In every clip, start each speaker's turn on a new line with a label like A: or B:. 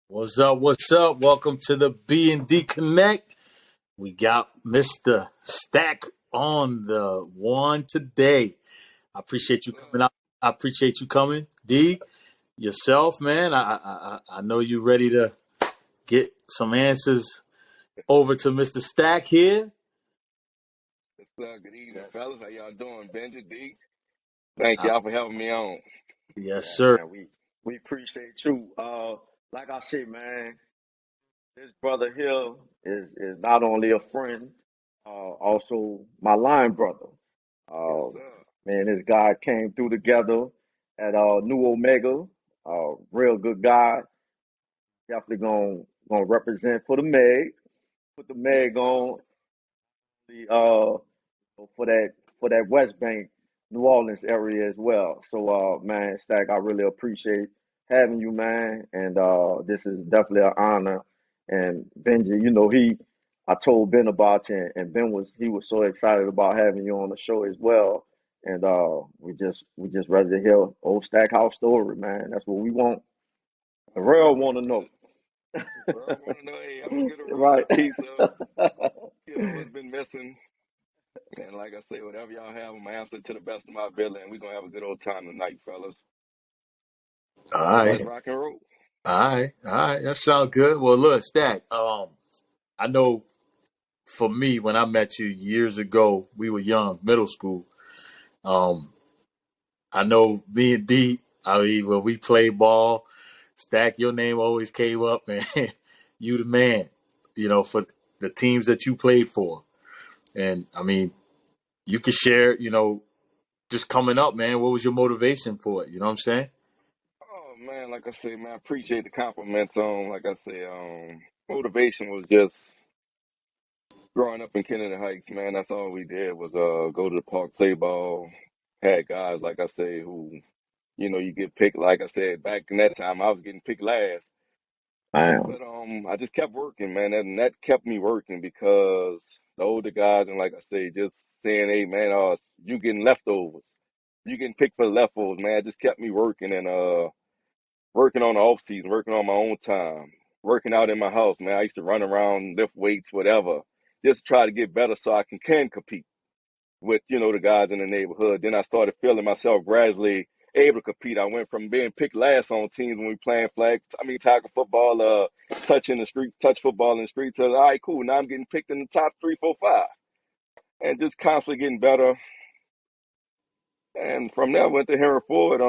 A: What's up? What's up? Welcome to the B and D Connect. We got Mr. Stack on the one today. I appreciate you coming out. I appreciate you coming, D. Yourself, man. I know you ready to get some answers over to Mr. Stack here.
B: Good evening, fellas. How y'all doing? Benji, D. Thank
A: Uh,
B: y'all for having me on.
A: yes,
C: Yeah,
A: sir.
C: man, we appreciate you. Like I said, man, this brother here is not only a friend, also my line brother.
B: Yes,
C: Uh,
B: sir.
C: Man, this guy came through together at New Omega. Real good guy. Definitely gonna represent for the Meg. Put the
B: Yes,
C: Meg
B: sir.
C: on the for that West Bank, New Orleans area as well. So man, Stack, I really appreciate having you, man. And this is definitely an honor. And Benji, I told Ben about you, and Ben was so excited about having you on the show as well. And we just ready to hear old Stackhouse story, man. That's what we want. The real want to know.
B: Bro, I want to know, hey, I'm going to get a real
C: Right.
B: good piece of, what's been missing. And like I say, whatever y'all have, I'm going to answer to the best of my ability. And we're going to have a good old time tonight, fellas.
A: All
B: So let's
A: right.
B: rock and roll.
A: All right. All right. That sounds good. Well, look, Stack. I know for me when I met you years ago, we were young, middle school. Um, I know me and D. I mean, when we played ball, Stack, your name always came up, and you the man. For the teams that you played for, and I mean, you could share. Just coming up, man. What was your motivation for it? You know what I'm saying?
B: Oh, man, like I say, man, I appreciate the compliments on, like I say, motivation was just growing up in Kennedy Heights, man. That's all we did was go to the park, play ball. Had guys, like I say, who you get picked. Like I said, back in that time, I was getting picked last.
C: Damn.
B: But I just kept working, man, and that kept me working because the older guys and like I say, just saying, "Hey, man, you getting leftovers, you getting picked for the leftovers, man." It just kept me working and working on the off season, working on my own time, working out in my house, man. I used to run around, lift weights, whatever, just try to get better so I can compete with the guys in the neighborhood. Then I started feeling myself gradually able to compete. I went from being picked last on teams when we playing tackle football, touch football in the street. To all right, cool. Now I'm getting picked in the top 3, 4, 5, and just constantly getting better. And from there, I went to Henry Ford.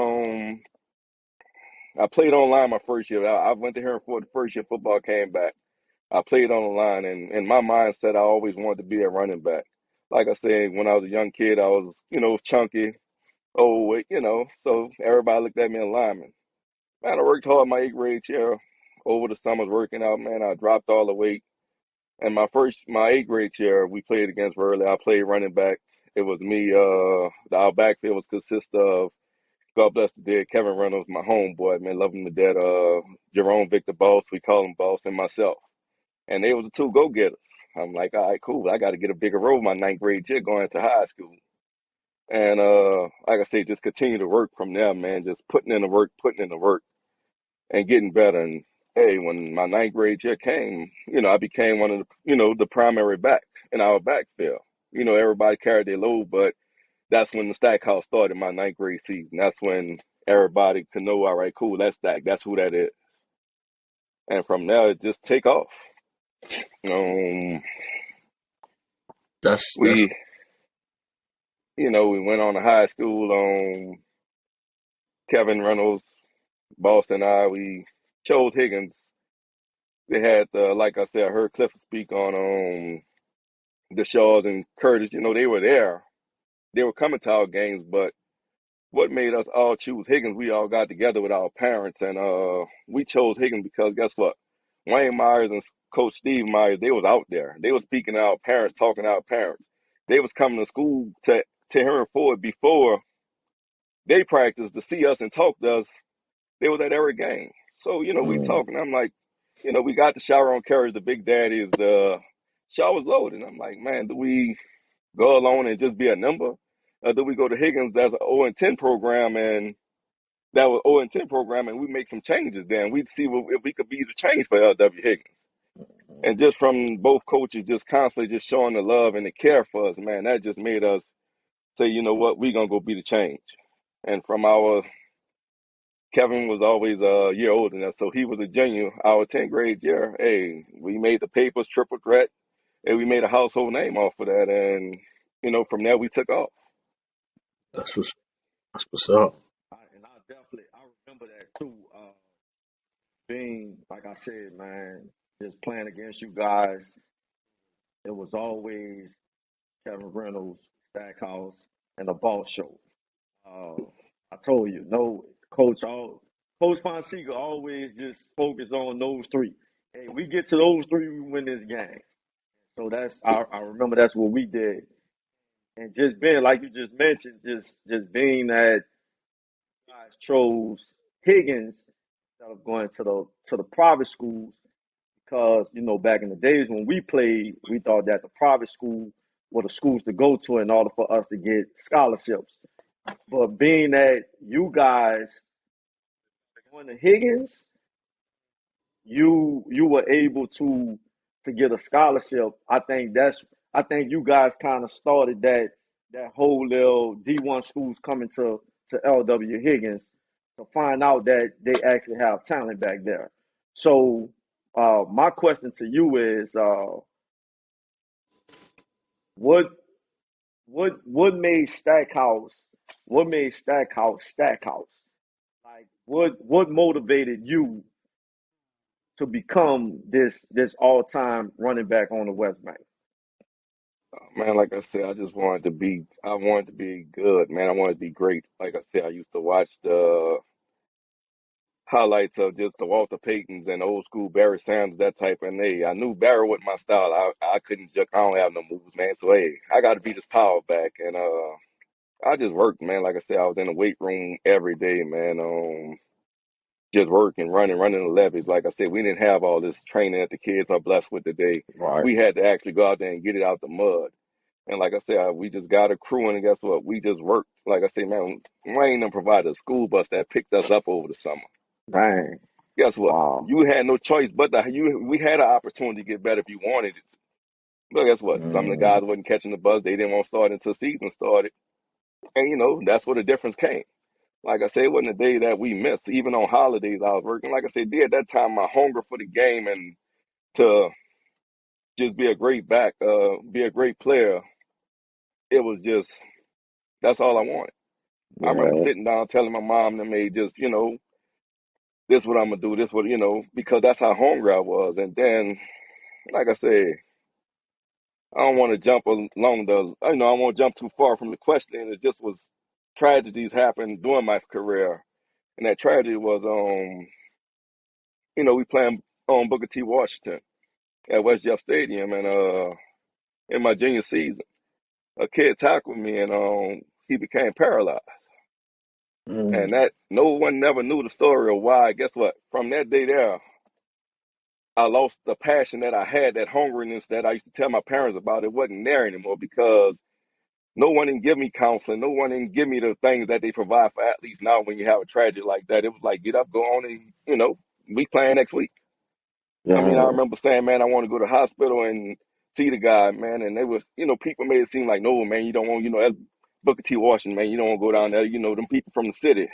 B: I played online my first year. I went to Henry Ford the first year football came back. I played on the line, and in my mindset, I always wanted to be a running back. Like I said, when I was a young kid, I was, chunky. Oh, wait, so everybody looked at me in lineman. Man, I worked hard my eighth grade year over the summers working out, man. I dropped all the weight. And my eighth grade year, we played against Verley. I played running back. It was me, our backfield was consist of, God bless the dead, Kevin Reynolds, my homeboy, man, love him to death, Jerome Victor Boss, we call him Boss, and myself. And they was the two go-getters. I'm like, all right, cool. I got to get a bigger role my ninth grade year going into high school. And like I say, just continue to work from there, man. Just putting in the work, and getting better. And hey, when my ninth grade year came, I became one of the primary back in our backfield. Everybody carried their load, but that's when the stack house started my ninth grade season. That's when everybody could know, all right, cool, that's Stack. That's who that is. And from there, it just take off. Um,
A: That's
B: we, we went on to high school. Kevin Reynolds, Boston, and I, we chose Higgins. They had, like I said, I heard Clifford speak on the Shaws and Curtis. They were there. They were coming to our games, but what made us all choose Higgins? We all got together with our parents, and we chose Higgins because guess what? Wayne Myers and Coach Steve Myers, they was out there. They was speaking to our parents, talking to our parents. They was coming to school to Henry Ford before they practiced to see us and talk to us. They was at every game. So, we
C: Mm.
B: talking. I'm like, we got the shower on carriage. The big daddy is the shower's loaded. I'm like, man, do we? go alone and just be a number? Or do we go to Higgins, that's an 0 and 10 program, and that was 0 and 10 program, and we make some changes? Then we'd see if we could be the change for LW Higgins. And just from both coaches just constantly just showing the love and the care for us, man, that just made us say, you know what, we're gonna go be the change. And from our Kevin was always a year older than us, so he was a junior. Our 10th grade year, hey, we made the papers, triple threat, and we made a household name off of that. And from there we took off.
A: That's what's up.
C: And I remember that too. Being like I said, man, just playing against you guys, it was always Kevin Reynolds, Stackhouse, and the Boss Show. Uh, I told you, no, Coach Fonseca always just focused on those three. Hey, we get to those three, we win this game. So I remember that's what we did. And just being like you just mentioned, just being that guys chose Higgins instead of going to the private schools, because back in the days when we played, we thought that the private school were the schools to go to in order for us to get scholarships. But being that you guys went to Higgins, you were able to get a scholarship. I think you guys kind of started that whole little D1 schools coming to LW Higgins to find out that they actually have talent back there. So my question to you is, what made Stackhouse Stackhouse? Like what motivated you to become this all time running back on the West Bank?
B: Man, like I said, I wanted to be good, man. I wanted to be great. Like I said, I used to watch the highlights of just the Walter Paytons and old school Barry Sanders, that type. And hey, I knew Barry wasn't my style. I couldn't I don't have no moves, man. So hey, I got to be this power back, and I just worked, man. Like I said, I was in the weight room every day, man. Just working, running the levies. Like I said, we didn't have all this training that the kids are blessed with today.
C: Right.
B: We had to actually go out there and get it out the mud. And like I said, we just got a crew, and guess what? We just worked. Like I said, man, Wayne done provided a school bus that picked us up over the summer.
C: Dang.
B: Guess what?
C: Wow.
B: You had no choice but we had an opportunity to get better if you wanted it. But guess what? Some of the
C: Mm,
B: guys wasn't catching the bus. They didn't want to start until season started. And that's where the difference came. Like I said, it wasn't a day that we missed. Even on holidays, I was working. Like I said, at that time, my hunger for the game and to just be a great back, be a great player, it was just, that's all I wanted. I remember
C: yeah.
B: sitting down telling my mom and me, just, this what I'm going to do, this what, because that's how hungry I was. And then, like I said, I don't want to jump along I won't jump too far from the question. It just was tragedies happened during my career. And that tragedy was, we playing on Booker T. Washington at West Jeff Stadium, and in my junior season, a kid tackled me, and he became paralyzed. And
C: Mm,
B: that no one never knew the story of why. Guess what? From that day there, I lost the passion that I had, that hungriness that I used to tell my parents about. It wasn't there anymore because no one didn't give me counseling. No one didn't give me the things that they provide for athletes now when you have a tragedy like that. It was like, get up, go on, and, we playing next week. I mean, I
C: yeah.
B: remember saying, man, I want to go to the hospital and see the guy, man. And they was, people made it seem like, no, man, you don't want, that's Booker T. Washington, man. You don't want to go down there, them people from the city.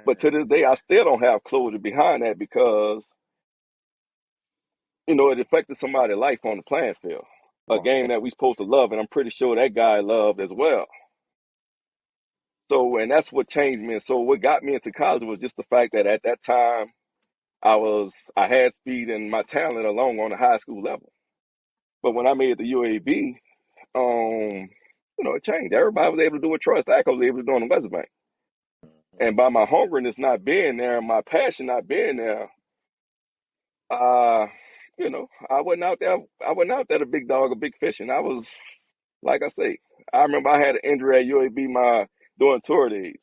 B: But to this day, I still don't have closure behind that because, it affected somebody's life on the playing field. A
C: Right.
B: game that we supposed to love, and I'm pretty sure that guy loved as well. So, and that's what changed me. And so what got me into college was just the fact that at that time, I had speed and my talent along on the high school level. But when I made the UAB, it changed. Everybody was able to do what Troy Stack was able to do on the West Bank. And by my hungriness not being there, my passion not being there, uh, I wasn't out there a big dog, a big fish. And I was, like I say, I remember I had an injury at UAB during tour days.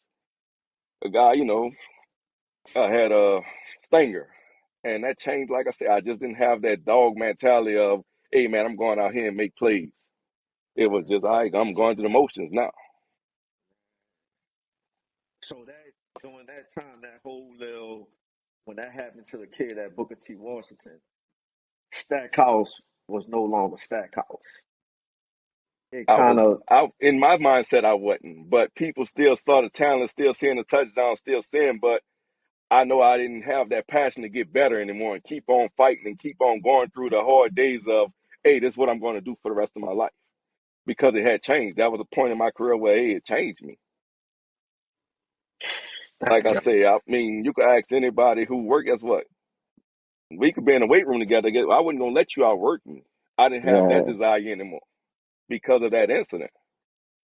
B: A guy, I had a stinger. And that changed, like I said, I just didn't have that dog mentality of, hey man, I'm going out here and make plays. It was just, all right, I'm going through the motions now.
C: So that during that time, that whole little when that happened to the kid at Booker T. Washington, Stackhouse was no longer Stackhouse. It
B: I
C: kind
B: was
C: of
B: out in my mindset, I wasn't, but people still saw the talent, still seeing the touchdown, still seeing. But I know I didn't have that passion to get better anymore and keep on fighting and keep on going through the hard days of, hey, this is what I'm going to do for the rest of my life because it had changed. That was a point in my career where, hey, it changed me. Like I
C: dang,
B: say, I mean, you could ask anybody who worked. Guess what? We could be in the weight room together. I wasn't gonna let you outwork me. I didn't have that
C: right,
B: desire anymore because of that incident.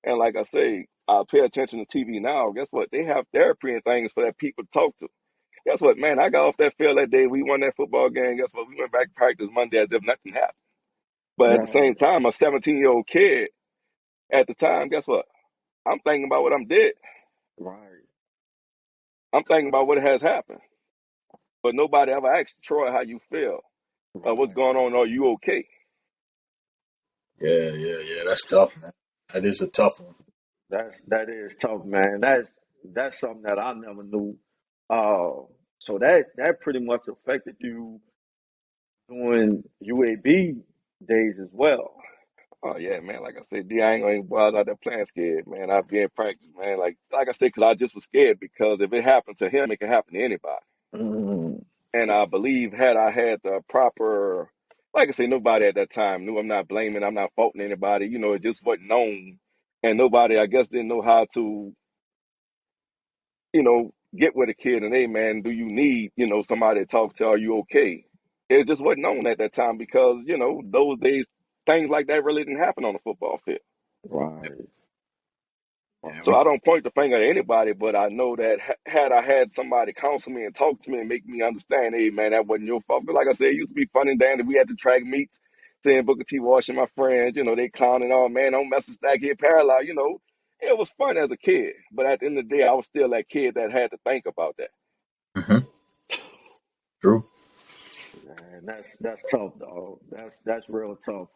B: And like I say, I pay attention to TV now. Guess what? They have therapy and things for that people to talk to. Guess what, man? I got off that field that day. We won that football game. Guess what? We went back to practice Monday as if nothing happened. But at the
C: right,
B: same time, a 17-year-old kid at the time, guess what? I'm thinking about what I'm did.
C: right,
B: I'm thinking about what has happened. But nobody ever asked Troy how you feel. What's
C: right.
B: going on? Are you okay?
A: Yeah. That's tough, man. That is a tough one.
C: That is tough, man. That's something that I never knew. So that pretty much affected you during UAB days as well.
B: Oh yeah, man. Like I said, D, I ain't gonna go out there playing scared, man. I'd be in practice, man. Like I said, because I just was scared because if it happened to him, it can happen to anybody.
C: Mm,
B: And I believe had I had the proper, like I say, nobody at that time knew. I'm not blaming, I'm not faulting anybody. You know, it just wasn't known, and nobody, I guess, didn't know how to, get with a kid and, hey, man, do you need, somebody to talk to? Are you okay? It just wasn't known at that time because, those days, things like that really didn't happen on the football field.
C: right,
A: Yeah,
B: So
A: we
B: I don't point the finger at anybody, but I know that had I had somebody counsel me and talk to me and make me understand, hey man, that wasn't your fault. But like I said, it used to be fun and dandy. We had the track meets, seeing Booker T. Washington, my friends, they clowning, oh man, don't mess with Stack here, paralyzed. It was fun as a kid. But at the end of the day, I was still that kid that had to think about that.
A: hmm True.
C: and that's tough, dog. That's real tough.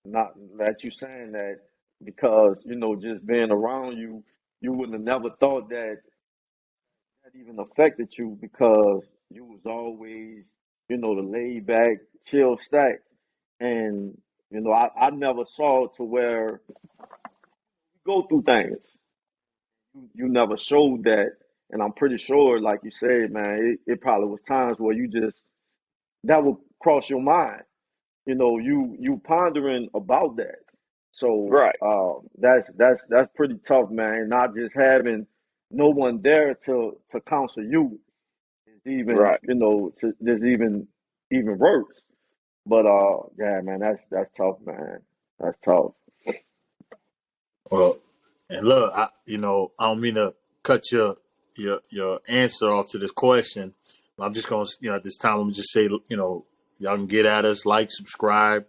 C: Not that you saying that because just being around you, you wouldn't have never thought that that even affected you because you was always the laid back, chill Stack, and I never saw it to where you go through things. You never showed that, and I'm pretty sure, like you said, man, it probably was times where you just that would cross your mind. You pondering about that. So
B: Right,
C: that's pretty tough, man. Not just having no one there to counsel you is even
B: right.
C: there's even worse. But yeah, man, that's tough, man. That's tough.
A: Well, and look, I don't mean to cut your answer off to this question. I'm just gonna, at this time, I'm gonna just say, y'all can get at us, like, subscribe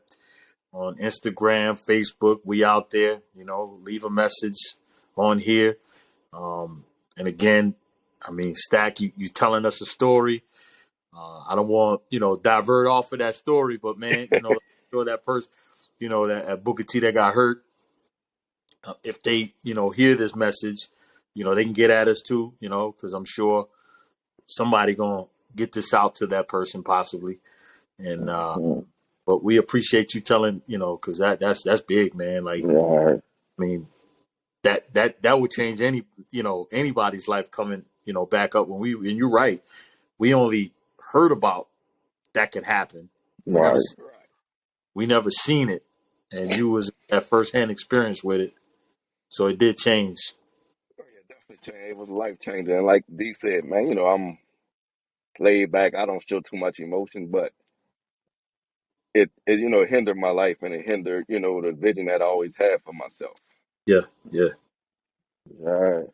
A: on Instagram, Facebook. We out there. Leave a message on here. And again, I mean, Stack, you telling us a story. I don't want divert off of that story, but man, sure that person, that at Booker T that got hurt, if they hear this message, they can get at us too, because I'm sure somebody gonna get this out to that person possibly. And
C: Mhm.
A: but we appreciate you telling, because that's big, man. Like,
C: Right,
A: I mean, that would change anybody's life coming, back up when and you're right. We only heard about that could happen. We never
C: right.
A: we never seen it, and you was at first hand experience with it, so it did change.
B: Oh, yeah, definitely changed. It was life changing. And like D said, man, I'm laid back. I don't show too much emotion, but it hindered my life and it hindered the vision that I always had for myself.
A: Yeah, yeah,
C: Right.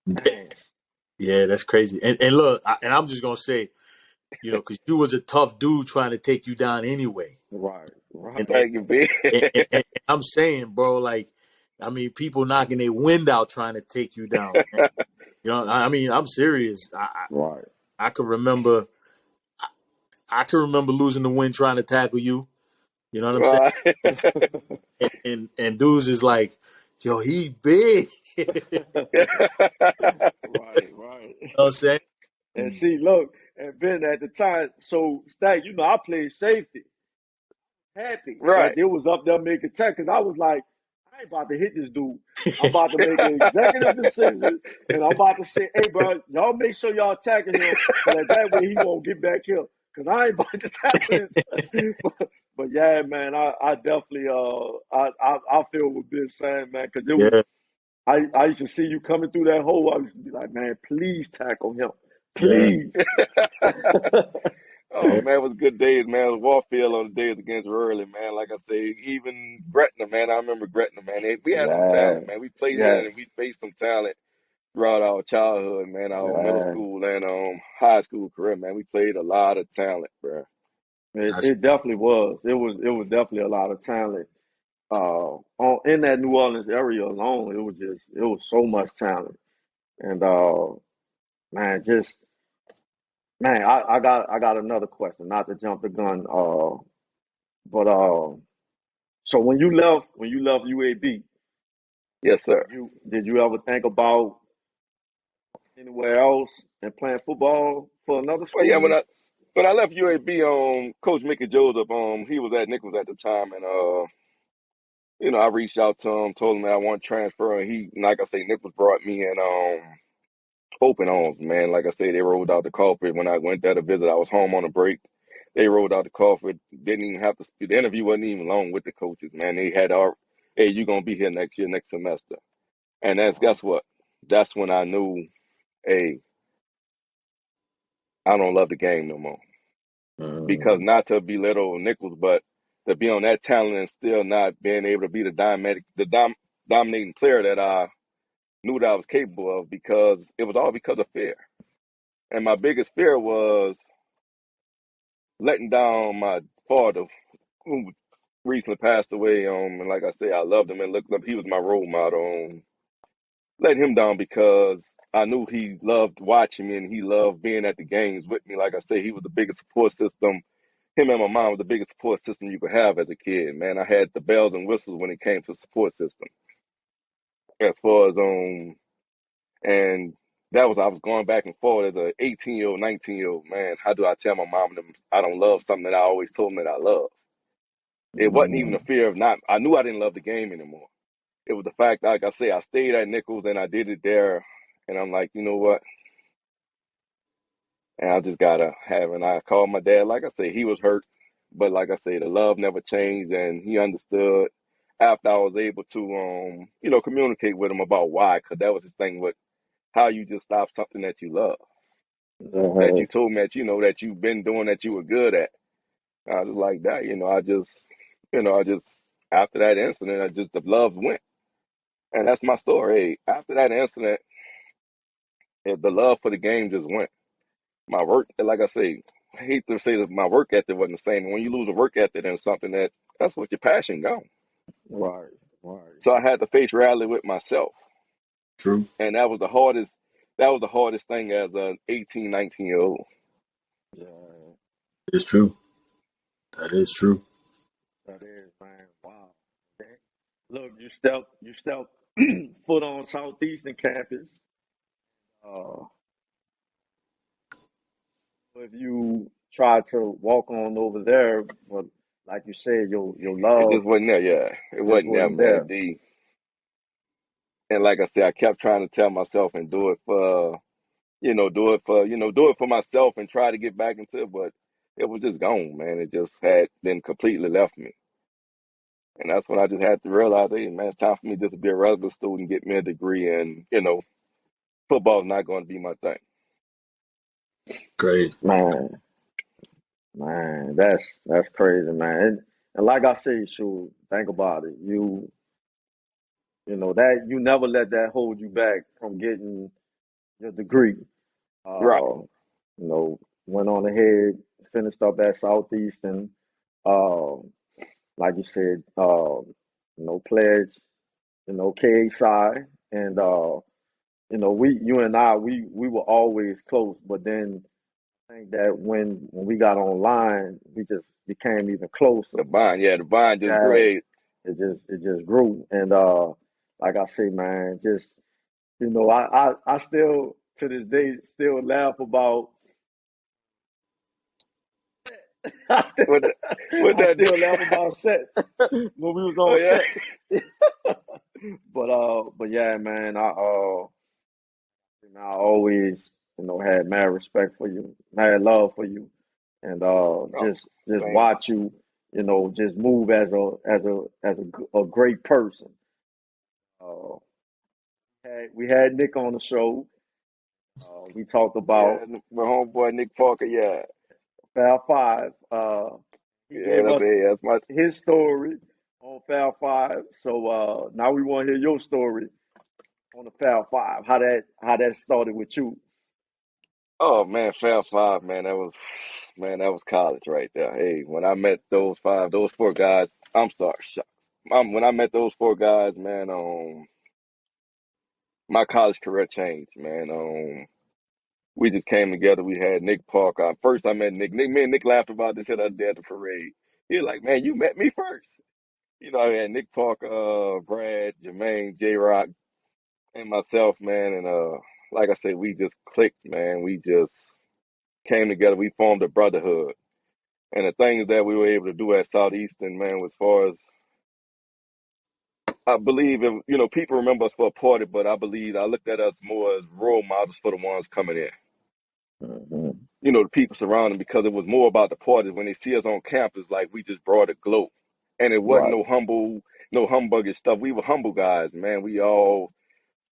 C: Dang.
A: yeah. That's crazy. And look, and I'm just gonna say, because you was a tough dude trying to take you down anyway,
C: Right,
A: and
C: right,
A: and,
B: Thank you, B.
A: and I'm saying, bro, like, I mean, people knocking their wind out trying to take you down, man. I mean, I'm serious.
C: right.
A: I can remember, I can remember losing the wind trying to tackle you. You know what I'm saying?
B: Right.
A: And dudes is like, yo, he big. You
C: Right, right.
A: know what I'm saying?
C: And see, look, and Ben at the time, so Stack, I played safety. Happy that
B: Right.
C: they was up there making tech because I was like, I ain't about to hit this dude. I'm about to make an executive decision, and I'm about to say, hey, bro, y'all make sure y'all attacking him so that way he won't get back here. Because I ain't about to tackle this. but yeah, man, I definitely I feel what Ben's saying, man, because it was
A: Yeah,
C: I used to see you coming through that hole. I used to be like, man, please tackle him,
A: yeah,
C: please.
B: Oh man, it was good days, man. It was Warfield on the days against Raleigh, man. Like I say, even Gretna, man. I remember Gretna, man. We had some
C: Yeah,
B: talent, man. We played in
C: yes,
B: and we faced some talent throughout our childhood, man. Our middle
C: yeah.
B: school and high school career, man. We played a lot of talent, bro.
A: that's
C: It definitely was. It was definitely a lot of talent. On in that New Orleans area alone, it was so much talent. And man, just man, I got another question. Not to jump the gun. But so when you left UAB,
B: Yes, sir.
C: did you ever think about anywhere else and playing football for another
B: Well, yeah,
C: school?
B: when I left UAB, Coach Mickey Joseph, he was at Nichols at the time, and I reached out to him, told him that I want to transfer, and he, like I say, Nichols brought me in, open arms, man. Like I say, they rolled out the carpet when I went there to visit. I was home on a break. They rolled out the carpet. Didn't even have to. The interview wasn't even long with the coaches, man. They had our, hey, you gonna be here next year, next semester, and that's guess what? That's when I knew, hey, I don't love the game no more. Because
C: Mm,
B: not to belittle Nichols, but to be on that talent and still not being able to be dominating player that I knew that I was capable of, because it was all because of fear. And my biggest fear was letting down my father, who recently passed away. And like I say, I loved him and looked up. He was my role model. Letting him down because I knew he loved watching me and he loved being at the games with me. Like I say, he was the biggest support system. Him and my mom was the biggest support system you could have as a kid. Man, I had the bells and whistles when it came to support system. As far as and that was, I was going back and forth as a 18-year-old, 19-year-old man. How do I tell my mom them I don't love something that I always told them that I love? It wasn't even a
C: mm,
B: fear of not. I knew I didn't love the game anymore. It was the fact, like I say, I stayed at Nichols and I did it there, and I'm like, you know what? And I just gotta have. And I called my dad. Like I say, he was hurt, but like I say, the love never changed, and he understood. After I was able to, communicate with him about why, because that was his thing with how you just stop something that you love, that
C: uh,
B: you told me that that you've been doing, that you were good at. I was like that, I just after that incident, the love went, and that's my story. Hey, after that incident, the love for the game just went. My work, like I say, I hate to say that my work ethic wasn't the same. When you lose a work ethic in something, that's what your passion gone.
C: right, right.
B: So I had to face reality with myself,
A: true.
B: and that was the hardest. That was the hardest thing as an 18, 19-year old.
C: Yeah,
A: It's true. That is true.
C: that is, man. Wow. Okay. Look, you step foot on Southeastern campus. Uh, if you try to walk on over there, but like you said, your
B: It
C: love
B: just wasn't there. Yeah, it
C: just
B: wasn't there,
C: wasn't
B: man.
C: there.
B: And like I said, I kept trying to tell myself and do it for myself and try to get back into it, but it was just gone, man. It just had then completely left me. And that's when I just had to realize, hey, man, it's time for me just to be a regular student, get me a degree, and football's not going to be my thing.
A: Great.
C: Man, man, that's crazy, man. And like I said, shoot, think about it. That you never let that hold you back from getting your degree.
B: Right.
C: Uh, Went on ahead, finished up at Southeastern. Uh, like you said, pledge, KSI, and you and I, we were always close. But then I think that when we got online, we just became even closer.
B: The bond just
C: Yeah,
B: great.
C: it just grew. And like I say, man, just I still to this day still laugh about I still,
B: What the, what
C: I
B: that?
C: still laugh about set when we was
B: Oh
C: on
B: yeah.
C: set. But yeah, man, I always had mad respect for you, mad love for you, and
B: Oh,
C: just
B: same.
C: watch you, just move as a great person. Uh, we had Nick on the show. We talked about
B: Yeah, my homeboy Nick Parker. Yeah,
C: Fab Five. He
B: yeah.
C: gave us
B: That's my.
C: his story on Fab Five. So now we want to hear your story on the Fab Five. How that started with you.
B: Oh man, Fab Five, man. That was college right there. Hey, when I met those four guys. I'm sorry, when I met those four guys, man. My college career changed, man. We just came together. We had Nick Parker. First, I met Nick. Me and Nick laughed about this the other day at the parade. He was like, "Man, you met me first." I had Nick Parker, Brad, Jermaine, J Rock, and myself, man. And like I said, we just clicked, man. We just came together. We formed a brotherhood. And the things that we were able to do at Southeastern, man, as far as I believe, people remember us for a party, but I believe I looked at us more as role models for the ones coming in.
C: Hmm.
B: The people surrounding, because it was more about the parties. When they see us on campus, like we just brought a glow, and it wasn't
C: Right.
B: no humbuggish stuff. We were humble guys, man. We all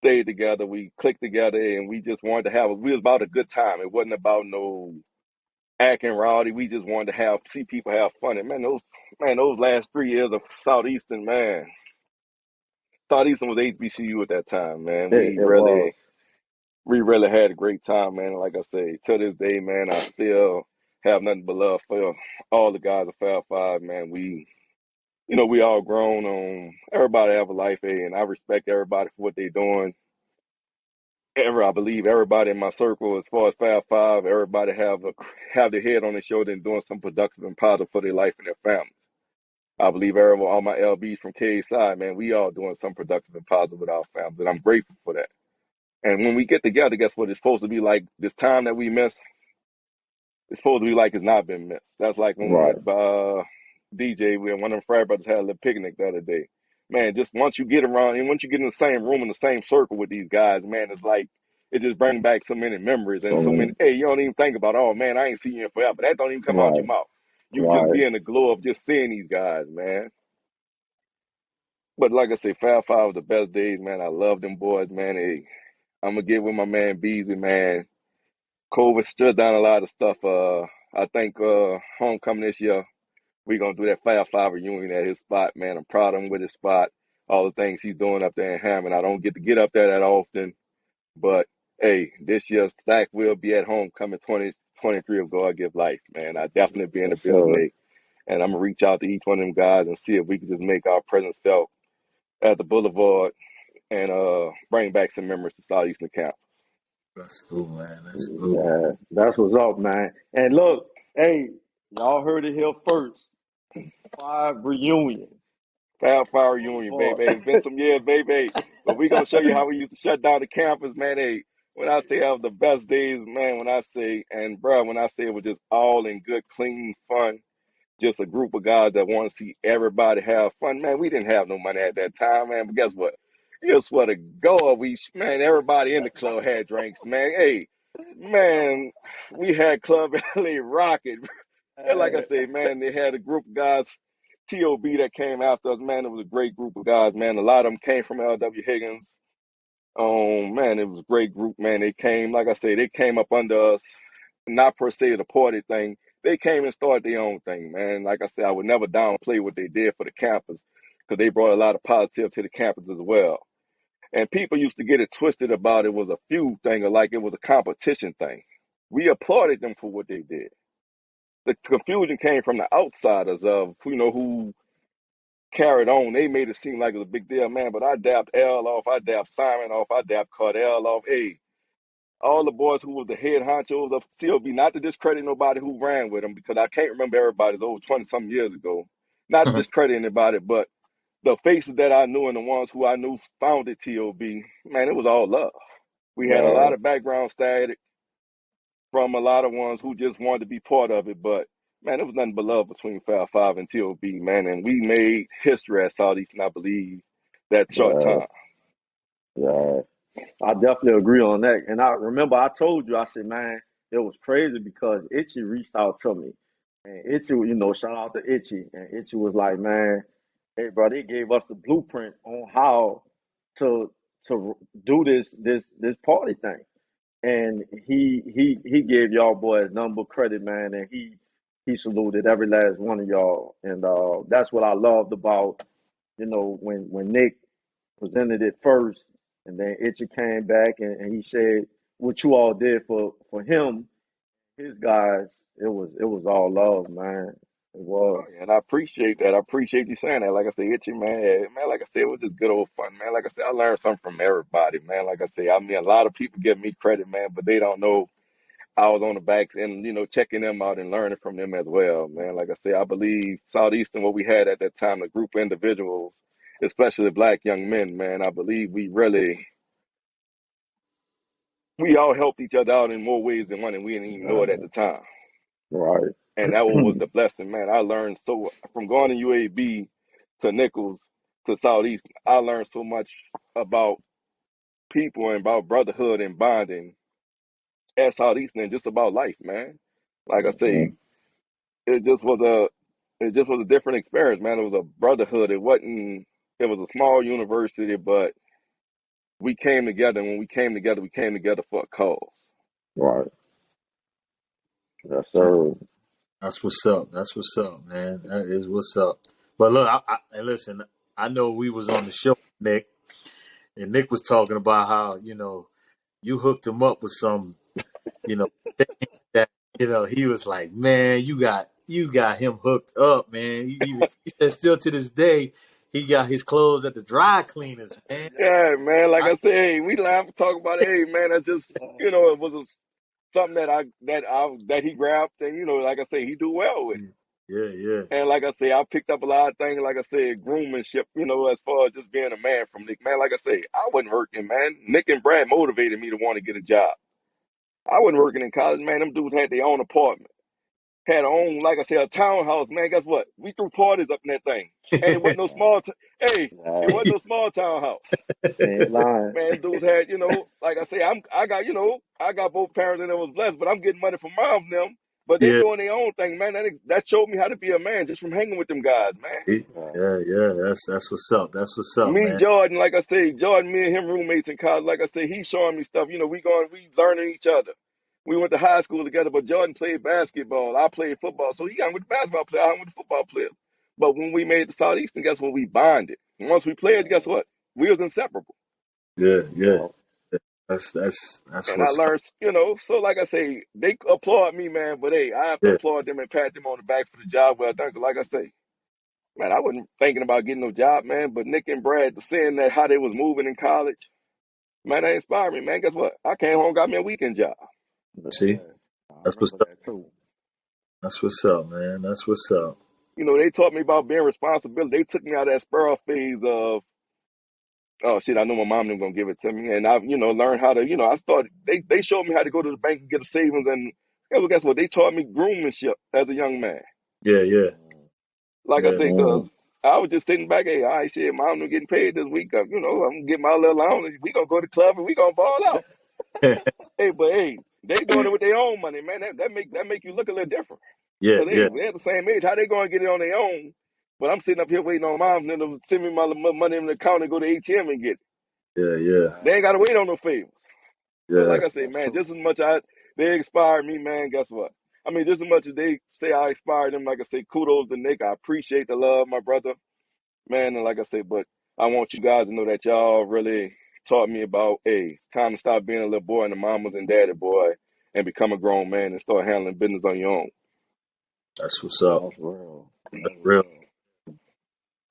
B: stayed together, we clicked together, and we just wanted to we was about a good time. It wasn't about no acting rowdy. We just wanted to see people have fun. And those last 3 years of Southeastern was HBCU at that time, man.
C: It was.
B: We really had a great time, man. Like I say, to this day, man, I still have nothing but love for all the guys of Fab Five, man. We all grown on. Everybody have a life, and I respect everybody for what they're doing. I believe everybody in my circle, as far as Fab Five, everybody have their head on their shoulder and doing some productive and positive for their life and their family. I believe all my LBs from KSI, man, we all doing some productive and positive with our families, and I'm grateful for that. And when we get together, guess what? It's supposed to be like this time that we miss. It's supposed to be like it's not been missed. That's like when
C: Right.
B: DJ, one of them frat brothers had a little picnic the other day. Man, just once you get around and once you get in the same room in the same circle with these guys, man, it's like it just brings back so many memories and
C: So
B: so many.
C: many.
B: Hey, you don't even think about, oh man, I ain't seen you in forever. That don't even come out your
C: Right.
B: mouth. You just
C: Right.
B: be in the glow of just seeing these guys, man. But like I say, Fab Five was the best days, man. I love them boys, man. Hey, I'm gonna get with my man Beasley, man. COVID stood down a lot of stuff. I think homecoming this year, we're gonna do that Fab Five reunion at his spot, man. I'm proud of him with his spot, all the things he's doing up there in Hammond. I don't get to get up there that often, but hey, this year Stack will be at homecoming 2023 of God Give Life, man. I definitely be in the
C: Yes,
B: building,
C: sir.
B: hey, and I'm gonna reach out to each one of them guys and see if we can just make our presence felt at the Boulevard and bring back some memories to Southeastern Camp.
A: That's cool, man. That's cool.
C: Yeah, that's what's up, man. And look, hey, y'all heard it here first. Five reunion.
B: Fab Fire reunion,
C: Boulevard.
B: baby. Hey, it's been some years, baby. But we gonna show you how we used to shut down the campus, man. Hey, when I say that was the best days, man, when I say it was just all in good, clean fun, just a group of guys that want to see everybody have fun. Man, we didn't have no money at that time, man. But guess what? You swear to God, man, everybody in the club had drinks, man. Hey, man, we had Club LA rocking. And like I
C: Hey,
B: say, man, they had a group of guys, TOB, that came after us. Man, it was a great group of guys, man. A lot of them came from LW Higgins. Man, it was a great group, man. They came, like I say, they came up under us, not per se the party thing. They came and started their own thing, man. Like I said, I would never downplay what they did for the campus because they brought a lot of positive to the campus as well. And people used to get it twisted about it was a feud thing or like it was a competition thing. We applauded them for what they did. The confusion came from the outsiders of who carried on. They made it seem like it was a big deal, man. But I dapped L off, I dapped Simon off, I dapped Cardell off. Hey, all the boys who was the head honchos of COB, not to discredit nobody who ran with them, because I can't remember everybody's over 20-something years ago. Not to discredit anybody, but the faces that I knew and the ones who I knew founded TOB, man, it was all love. We had a lot
C: Right,
B: of background static from a lot of ones who just wanted to be part of it, but man, it was nothing but love between Fab Five and TOB, man, and we made history at Southeastern, I believe, that short
C: right,
B: time.
C: yeah. I definitely agree on that. And I remember I told you, I said, man, it was crazy because Itchy reached out to me. And Itchy, shout out to Itchy. And Itchy was like, man, hey, bro, they gave us the blueprint on how to do this party thing. And he gave y'all boys number credit, man, and he saluted every last one of y'all. And that's what I loved about, when Nick presented it first, and then Itchy came back and he said what you all did for him, his guys. It was all love, man. It
B: Oh,
C: was.
B: yeah, and I appreciate that. I appreciate you saying that. Like I said, Itchy, man, like I said, it was just good old fun, man. Like I said, I learned something from everybody, man. Like I said, I mean, a lot of people give me credit, man, but they don't know I was on the backs and, checking them out and learning from them as well, man. Like I said, I believe Southeastern, what we had at that time, a group of individuals, especially black young men, man, I believe we all helped each other out in more ways than one, and we didn't even know it at the time.
C: Right.
B: And that was the blessing, man. I learned so from going to UAB to Nichols to Southeastern. I learned so much about people and about brotherhood and bonding at Southeastern and just about life, man. Like I say,
C: Mhm.
B: it just was a it just was a different experience, man. It was a brotherhood. It was a small university, but we came together. And when we came together for a cause.
C: Right. Yes,
A: That's
C: sir.
A: that's what's up. That's what's up, man. That is what's up. But look, and listen, I know we was on the show, Nick, and Nick was talking about how you hooked him up with some you know thing that he was like, man, you got him hooked up, man. He said still to this day he got his clothes at the dry cleaners, man.
B: Yeah, man. Like
A: I,
B: I say, hey, we laugh and talk about it. Hey, man, I just it was something that he grabbed, and like I say, he do well with.
A: yeah, yeah,
B: And like I say, I picked up a lot of things, like I said, groommanship, as far as just being a man from Nick. Man, like I say, I wasn't working, man. Nick and Brad motivated me to want to get a job. I wasn't working in college, man. Them dudes had their own apartment, had their own, like I said, a townhouse, man. Guess what? We threw parties up in that thing. And it wasn't no hey, it
C: Nah,
B: wasn't no small townhouse.
C: he ain't lying.
B: Man, dudes had, like I say, I got both parents and it was blessed, but I'm getting money from mom and them. But they
A: yeah.
B: doing their own thing, man. That showed me how to be a man just from hanging with them guys, man.
C: Yeah.
A: Yeah, yeah, that's what's up. That's what's up,
B: Me,
A: man.
B: Jordan, like I say, Jordan, me and him roommates in college. Like I say, he's showing me stuff. We learning each other. We went to high school together, but Jordan played basketball. I played football. So he got with the basketball player, I hung with the football player. But when we made the Southeastern, guess what? We bonded. And once we played, guess what? We was inseparable.
A: Yeah, yeah.
C: Yeah.
A: That's
B: And I
A: what's up.
B: learned, so like I say, they applaud me, man, but hey, I have to
A: Yeah,
B: applaud them and pat them on the back for the job well done. 'Cause like I say, man, I wasn't thinking about getting no job, man, but Nick and Brad, seeing that how they was moving in college, man, that inspired me, man. Guess what? I came home, got me a weekend job.
A: see,
C: Yeah. I
A: that's what's
C: remember
A: up.
C: that too.
A: That's what's up, man. That's what's up.
B: They taught me about being responsible. They took me out of that sparrow phase of, oh shit, I know my mom ain't gonna give it to me, and I've learned how to, I started. They showed me how to go to the bank and get a savings, and well, guess what? They taught me groommanship as a young man.
A: Yeah, yeah,
B: Like I
A: yeah,
B: say, cause
C: Mm.
B: I was just sitting back, hey, all right, shit, mom, I'm getting paid this week. I'm gonna get my little allowance. We gonna go to the club and we gonna ball out. Hey, but hey, they doing it with their own money, man. That make you look a little different.
A: yeah,
B: Cause hey,
A: yeah,
B: we're at the same age. How they gonna get it on their own? But I'm sitting up here waiting on mom and them to send me my money in the account and go to ATM and get it.
A: yeah, yeah,
B: They ain't
C: Yeah.
B: gotta wait on no favors. So
A: yeah,
B: like I say,
C: That's
B: man,
C: true.
B: just as much they inspired me, man. Guess what? I mean, just as much as they say I inspired them, like I say, kudos to Nick. I appreciate the love, my brother. Man, and like I say, but I want you guys to know that y'all really taught me about, hey, it's time to stop being a little boy and the mamas and daddy boy and become a grown man and start handling business on your own.
A: that's what's up.
C: That's real.
A: That's
C: That's
A: real.
C: real.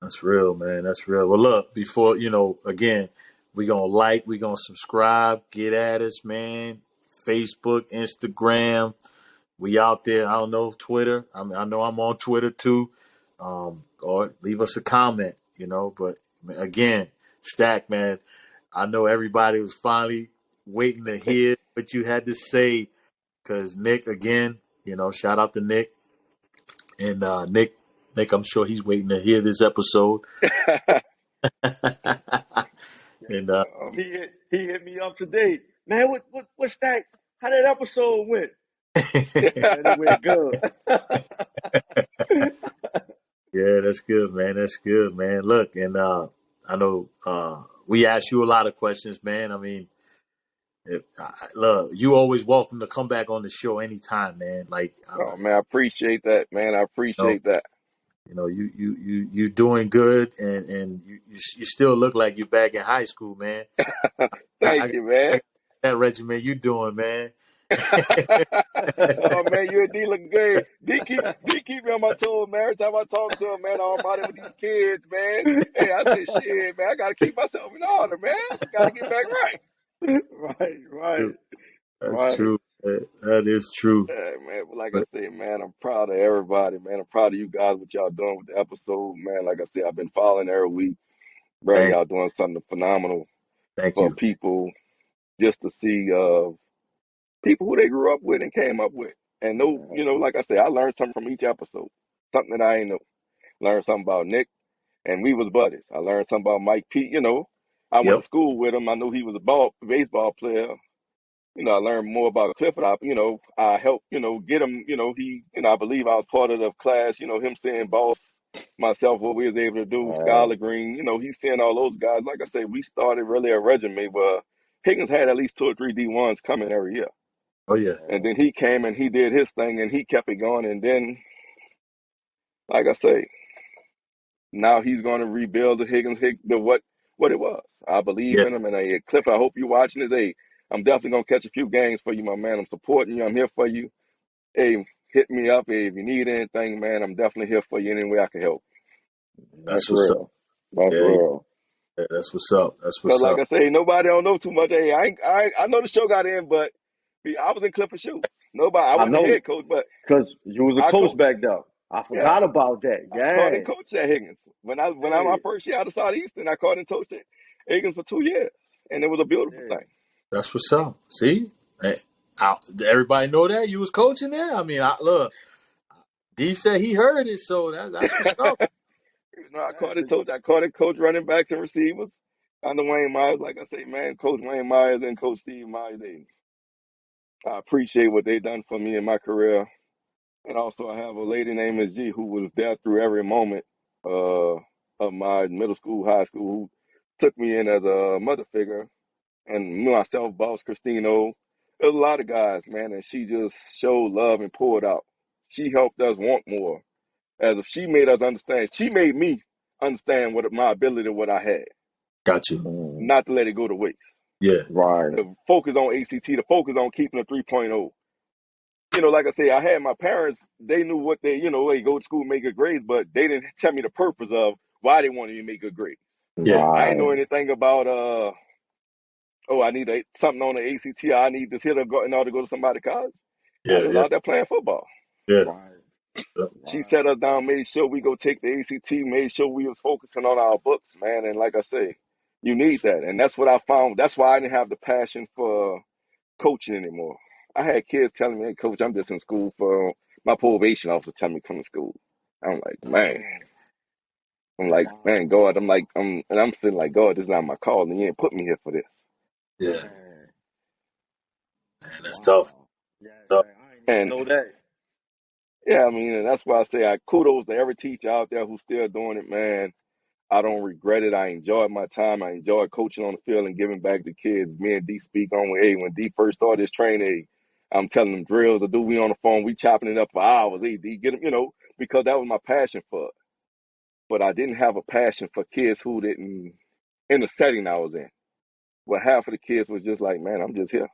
A: That's real, man. That's real. Well, look, before again, we gonna subscribe, get at us, man. Facebook, Instagram. We out there. I don't know, Twitter. I know I'm on Twitter too. Or leave us a comment, But again, Stack, man, I know everybody was finally waiting to hear what you had to say. Because Nick, again, shout out to Nick. And Nick, I'm sure he's waiting to hear this episode. And
C: He hit me up today. Man, what's that? How that episode went? Man, it went good.
A: yeah, that's good, man. That's good, man. Look, and I know we asked you a lot of questions, man. I mean, look, you always welcome to come back on the show anytime, man. Like,
B: Oh man, I appreciate that, man. I appreciate that.
A: you doing good, and you still look like you're back in high school, man.
B: Thank you, man.
A: That regimen you doing, man.
B: Oh man, you and D looking good. D keep me on my toes, man. Every time I talk to him, man, I'm out there with these kids, man. Hey, I said, shit, man, I gotta keep myself in order, man. Gotta get back right.
C: Right.
A: That's true. That is true.
B: Yeah, man. But like I
A: But
B: said, man, I'm proud of everybody, man. I'm proud of you guys, what y'all doing with the episode, man. Like I said, I've been following every week. Bro,
A: thank,
B: y'all doing something phenomenal
A: thank
B: for
A: you.
B: people just to see people who they grew up with and came up with. And like I said, I learned something from each episode. Something that I ain't know. Learned something about Nick, and we was buddies. I learned something about Mike Pete. I went
A: Yep.
B: to school with him. I knew he was a baseball player. I learned more about Clifford. I helped, get him, I believe I was part of the class, him saying boss, myself, what we was able to do, Skylar Green, he's seeing all those guys. Like I say, we started really a regimen where Higgins had at least 2 or 3 D1s coming every year.
A: Oh yeah.
B: And then he came and he did his thing and he kept it going. And then, like I say, now he's going to rebuild what it was. I believe
A: Yeah.
B: in him. And Cliff, I hope you're watching this. Hey, I'm definitely going to catch a few games for you, my man. I'm supporting you. I'm here for you. Hey, hit me up. Hey, if you need anything, man, I'm definitely here for you any way I can help.
A: That's
C: That's
A: what's up.
C: real. That's
A: Yeah,
C: real.
A: yeah, that's what's up. That's
B: Because
A: what's
B: like
A: up.
B: I say, nobody don't know too much. Hey, I know the show got in, but I was in Clifford shoes. I
C: I
B: wasn't the
C: know,
B: head coach, but
C: because you was a
B: I
C: coach
B: coached.
C: back there. I
B: Yeah,
C: forgot about that.
B: I caught and
C: Yeah.
B: coached at Higgins. When I my
C: Yeah.
B: first year out of Southeastern, I caught and coached at Higgins for 2 years, and it was a beautiful
C: Yeah.
B: thing.
A: That's what's up. See, Hey, everybody know that you was coaching there. I mean, look, D said he heard it, so that's what's up.
B: I
C: Yeah,
B: caught it coach. I caught it coach running backs and receivers. Under Wayne Myers, like I say, man, Coach Wayne Myers and Coach Steve Myers, I appreciate what they done for me in my career. And also, I have a lady named Ms. G who was there through every moment uh, of my middle school, high school, who took me in as a mother figure. And myself, Boss Christino, there's a lot of guys, man, and she just showed love and poured out. She helped us want more, as if she made us understand. She made me understand what my ability, what I had,
A: Got you.
B: not to let it go to waste.
A: Yeah,
C: right.
B: The focus on ACT, the focus on keeping a 3.0. Like I say, I had my parents, they knew what they go to school, make good grades, but they didn't tell me the purpose of why they wanted me to make good grades.
A: yeah,
B: I didn't
C: Right.
B: know anything about, I need something on the ACT. I need this hitter in order to go to somebody's college. I
A: yeah,
B: was
A: yeah,
B: out there playing football.
A: yeah.
C: Right.
B: She
C: Right.
B: set us down, made sure we go take the ACT, made sure we was focusing on our books, man. And like I say, you need that. And that's what I found. That's why I didn't have the passion for coaching anymore. I had kids telling me, hey, coach, I'm just in school for my probation officer telling me to come to school. I'm like, man. I'm like,
C: Wow.
B: man, God, I'm sitting like, God, this is not my call, and you ain't put me here for this.
A: Yeah,
C: Yeah.
A: man, that's tough.
C: Wow. Yeah,
A: Tough.
C: I ain't even
B: And
C: know that.
B: yeah, I mean, and that's why I say I kudos to every teacher out there who's still doing it, man. I don't regret it. I enjoyed my time. I enjoyed coaching on the field and giving back to kids. Me and D speak on when D first started his training, I'm telling them drills to do. We on the phone, we chopping it up for hours. Hey, D, get them, because that was my passion for it. But I didn't have a passion for kids who didn't in the setting I was in. Well, half of the kids was just like, man, I'm just here.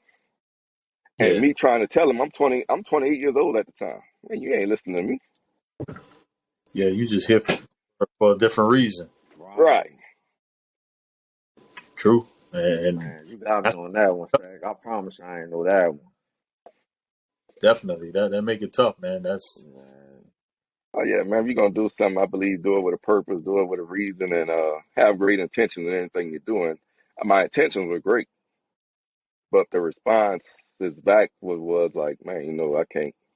B: And
A: Yeah,
B: me trying to tell them I'm 28 years old at the time. Man, you ain't listening to me.
A: yeah. You just here for a different reason.
B: Right.
C: Right.
A: True, and
C: Man, you got me
A: that's
C: on that one, Stack. I promise you I ain't know that one.
A: Definitely. That make it tough, man. That's
C: Man,
B: Oh yeah, man. If you're gonna do something, I believe do it with a purpose, do it with a reason, and have great intentions in anything you're doing. My intentions were great, but the response is back was like, man,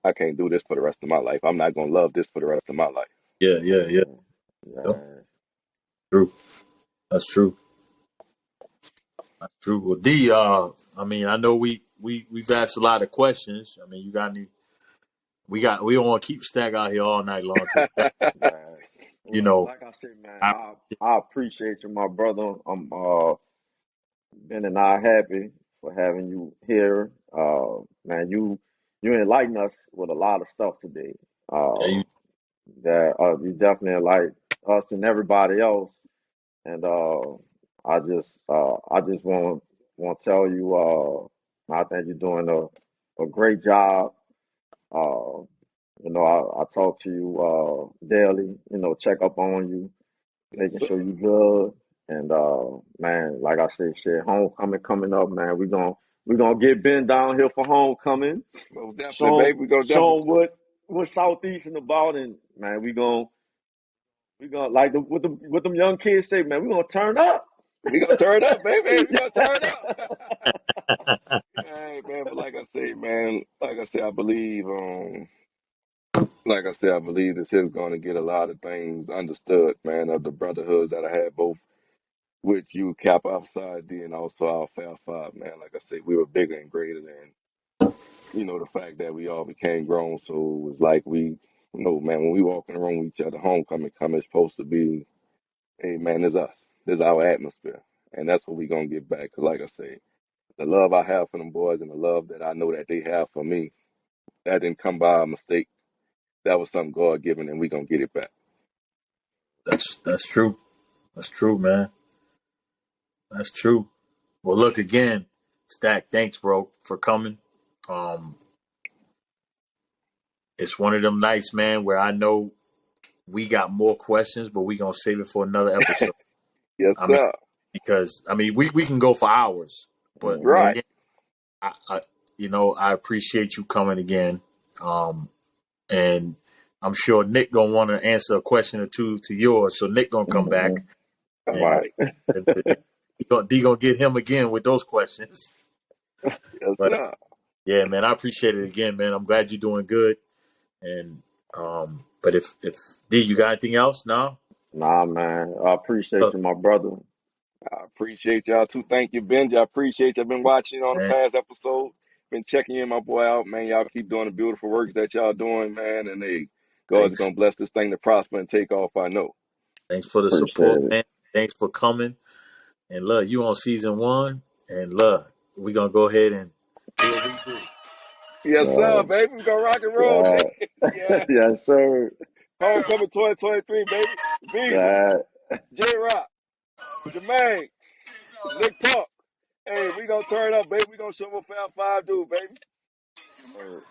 B: I can't do this for the rest of my life. I'm not gonna love this for the rest of my life.
A: yeah, yeah, yeah.
C: man,
A: Yep.
C: yeah.
A: True. That's true. That's true. Well, D, I mean, I know we've asked a lot of questions. I mean, you got any? We don't want to keep Stack out here all night long because
C: Man.
A: you
C: Well,
A: know
C: like I said, man,
A: I
C: I appreciate you, my brother. I'm Ben and I happy for having you here. Man, you enlighten us with a lot of stuff today.
A: yeah,
C: Uh, that you definitely enlighten us and everybody else. And I just want to tell you, I think you're doing a great job. Uh, I talk to you daily. Check up on you,
B: Yes,
C: making
B: sir.
C: sure you good. And man, like I said, shit, homecoming coming up, man. We gonna get Ben down here for homecoming.
B: Most definitely,
C: Show him,
B: baby. We gonna
C: show
B: definitely
C: him what Southeastern about, and man, we gonna like what them young kids say, man. We gonna turn up.
B: we gonna turn up, baby. Hey, we gonna turn up. Hey, man. But like I say, man, like I said, I believe this is going to get a lot of things understood, man, of the brotherhoods that I had both with you, Cap Upside D, and also our Fab Five, man. Like I said, we were bigger and greater than, the fact that we all became grown. So it was like man, when we walk in the room with each other, homecoming coming is supposed to be, hey, man, this us. This our atmosphere. And that's what we going to get back. Because like I say, the love I have for them boys and the love that I know that they have for me, that didn't come by a mistake. That was something God given, and we going to get it back.
A: that's true. That's true, man. That's true. Well, look again, Stack. Thanks, bro, for coming. Um, it's one of them nights, man, where I know we got more questions, but we gonna save it for another episode.
B: Yes,
A: I mean,
B: sir.
A: because I mean, we can go for hours, but
C: Mhm.
B: Right.
A: again, I I appreciate you coming again, and I'm sure Nick gonna want to answer a question or two to yours, so Nick gonna come back,
C: Mhm.
B: All
A: and
B: right.
A: D gonna get him again with those questions.
B: Yes,
A: But
B: sir.
A: yeah, man, I appreciate it again, man. I'm glad you're doing good, and but if D, you got anything else? No.
C: Nah, man. I appreciate
A: Oh,
C: you, my brother.
B: I appreciate y'all too. Thank you, Benji. I appreciate you. I've been watching you on the
A: man,
B: past episode. Been checking in my boy out, man. Y'all keep doing the beautiful work that y'all doing, man. And God's
A: thanks.
B: gonna bless this thing to prosper and take off. I know.
A: Thanks for the support,
C: Appreciate it.
A: man. Thanks for coming. And look, you on season one. And look, we're gonna go ahead and do what we do.
B: Yes, sir,
C: Uh,
B: baby. We gonna rock and roll,
C: uh,
B: baby. Yeah.
C: yes, sir.
B: Homecoming 2023, baby. Beasley,
C: Uh,
B: J Rock, Jermaine, Nick Park. Hey, we gonna turn up, baby. We gonna show what Fab Five do, baby.
C: Word.